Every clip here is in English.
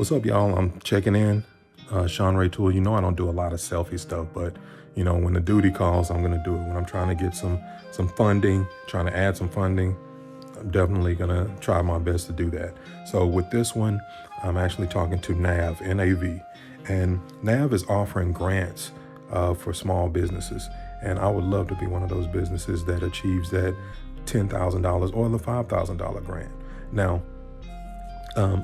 What's up, y'all? I'm checking in. Sean Ray Tieuel. You know I don't do a lot of selfie stuff, but when the duty calls, I'm gonna do it. When I'm trying to get some funding, trying to add some funding, I'm definitely gonna try my best to do that. So with this one, I'm actually talking to NAV, N-A-V, and NAV is offering grants for small businesses, and I would love to be one of those businesses that achieves that $10,000 or the $5,000 grant. Now,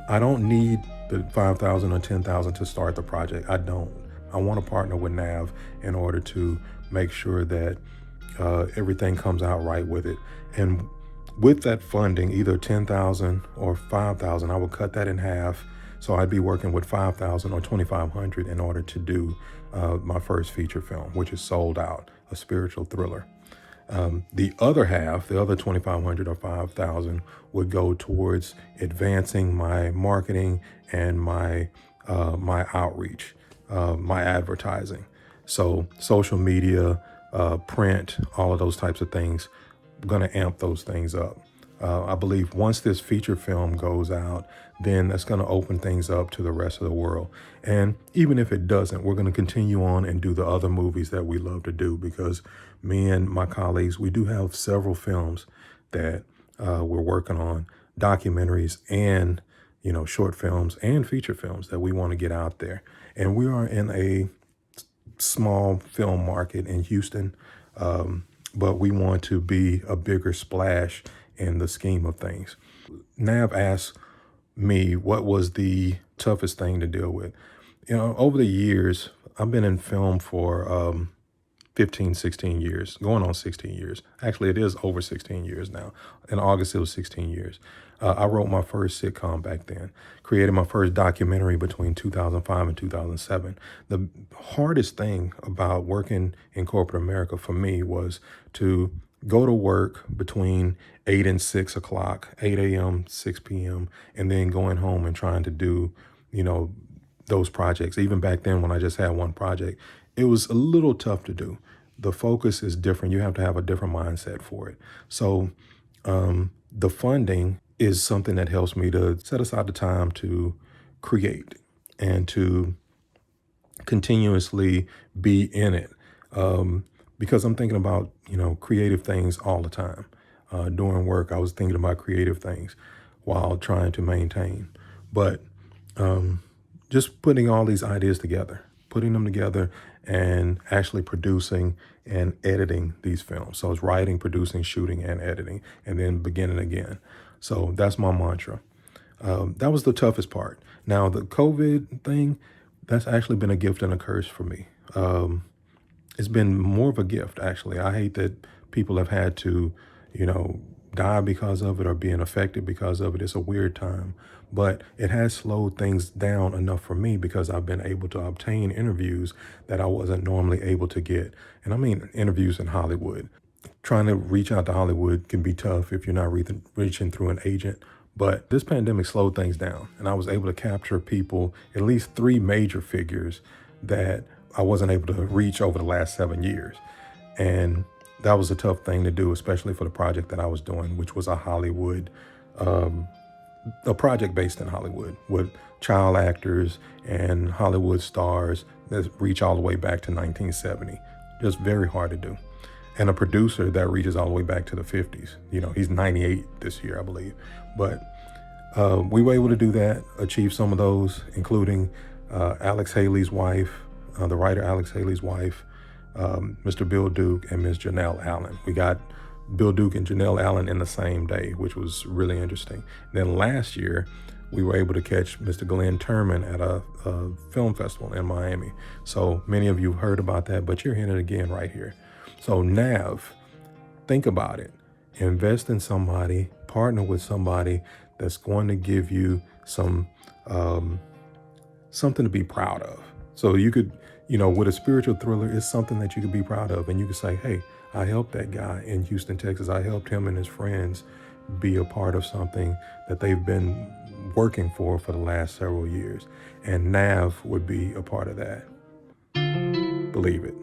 I don't need the $5,000 or $10,000 to start the project. I don't. I want to partner with NAV in order to make sure that everything comes out right with it. And with that funding, either $10,000 or $5,000, I would cut that in half. So I'd be working with $5,000 or $2,500 in order to do my first feature film, which is Sold Out, a spiritual thriller. The other half, the other $2,500 or $5,000, would go towards advancing my marketing and my outreach, my advertising. So social media, print, all of those types of things, I'm going to amp those things up. I believe once this feature film goes out, then that's going to open things up to the rest of the world. And even if it doesn't, we're going to continue on and do the other movies that we love to do, because me and my colleagues, we do have several films that we're working on, documentaries and, short films and feature films that we want to get out there. And we are in a small film market in Houston, but we want to be a bigger splash in the scheme of things. Nav asked me what was the toughest thing to deal with. Over the years, I've been in film for 15, 16 years, going on 16 years. Actually, it is over 16 years now. In August, it was 16 years. I wrote my first sitcom back then, created my first documentary between 2005 and 2007. The hardest thing about working in corporate America for me was to go to work between 8 and 6 o'clock, 8 a.m., 6 p.m., and then going home and trying to do, those projects. Even back then when I just had one project, it was a little tough to do. The focus is different. You have to have a different mindset for it. So the funding is something that helps me to set aside the time to create and to continuously be in it. Because I'm thinking about, creative things all the time. During work, I was thinking about creative things while trying to maintain. But just putting all these ideas together, putting them together and actually producing and editing these films. So it's writing, producing, shooting, and editing, and then beginning again. So that's my mantra. That was the toughest part. Now, the COVID thing, that's actually been a gift and a curse for me. It's been more of a gift, actually. I hate that people have had to, die because of it or being affected because of it. It's a weird time, but it has slowed things down enough for me because I've been able to obtain interviews that I wasn't normally able to get. And I mean interviews in Hollywood. Trying to reach out to Hollywood can be tough if you're not reaching through an agent. But this pandemic slowed things down, and I was able to capture people, at least 3 major figures that I wasn't able to reach over the last 7 years. And that was a tough thing to do, especially for the project that I was doing, which was a Hollywood, a project based in Hollywood with child actors and Hollywood stars that reach all the way back to 1970. Just very hard to do. And a producer that reaches all the way back to the 50s. He's 98 this year, I believe. But we were able to do that, achieve some of those, including Alex Haley's wife, the writer Alex Haley's wife, Mr. Bill Duke, and Ms. Janelle Allen. We got Bill Duke and Janelle Allen in the same day, which was really interesting. Then last year, we were able to catch Mr. Glenn Turman at a film festival in Miami. So many of you heard about that, but you're hearing it again right here. So NAV, think about it. Invest in somebody, partner with somebody that's going to give you some something to be proud of. So you could, with a spiritual thriller, it's something that you could be proud of. And you could say, hey, I helped that guy in Houston, Texas. I helped him and his friends be a part of something that they've been working for the last several years. And NAV would be a part of that. Believe it.